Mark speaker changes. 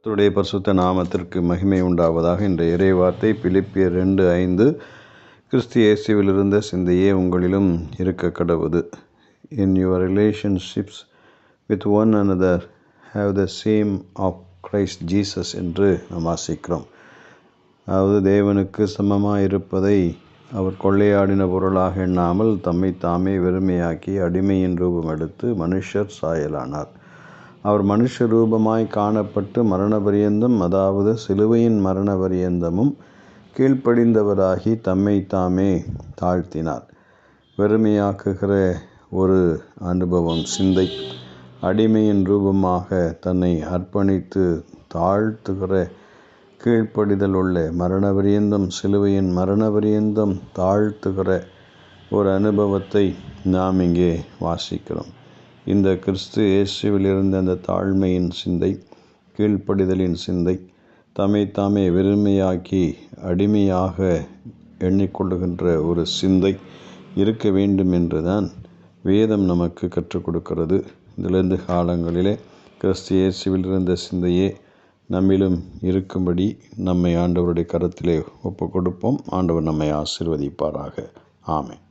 Speaker 1: கர்த்தருடைய பரிசுத்த நாமத்திற்கு மகிமை உண்டாவதாக. இன்றைய இறைவார்த்தை பிலிப்பியர் 2:5 கிறிஸ்து இயேசுவில் இருந்த சிந்தையே உங்களிலும் இருக்க கடவுது. In your relationships with one another have the same of Christ Jesus என்று நாம் வாசிக்கிறோம். அதாவது தேவனுக்கு சமமாக இருப்பதை அவர் கொள்ளையாடின பொருளாக எண்ணாமல் தம்மை தாமே வெறுமையாக்கி அடிமையின் ரூபம் எடுத்து மனுஷர் சாயலானார். அவர் மனுஷ ரூபமாய் காணப்பட்டு மரண பரியந்தம், அதாவது சிலுவையின் மரண பரியந்தமும் கீழ்ப்படிந்தவராகி தம்மை தாமே தாழ்த்தினார். வெறுமையாக்குகிற ஒரு அனுபவம், சிந்தை. அடிமையின் ரூபமாக தன்னை அர்ப்பணித்து தாழ்த்துகிற கீழ்ப்படிதல் உள்ள மரண பரியந்தம், சிலுவையின் மரண பரியந்தம் தாழ்த்துகிற ஒரு அனுபவத்தை நாம் இங்கே வாசிக்கிறோம். இந்த கிறிஸ்து இயேசுவில் இருந்த அந்த தாழ்மையின் சிந்தை, கீழ்ப்படிதலின் சிந்தை, தம்மை தாமே வெறுமையாக்கி அடிமையாக எண்ணிக்கொள்ளுகின்ற ஒரு சிந்தை இருக்க வேண்டும் என்று தான் வேதம் நமக்கு கற்றுக் கொடுக்கிறது. இதிலிருந்து காலங்களிலே கிறிஸ்து இயேசுவில் இருந்த சிந்தையே நம்மிலும் இருக்கும்படி நம்மை ஆண்டவருடைய கரத்திலே ஒப்பு கொடுப்போம். ஆண்டவர் நம்மை ஆசீர்வதிப்பாராக. ஆமென்.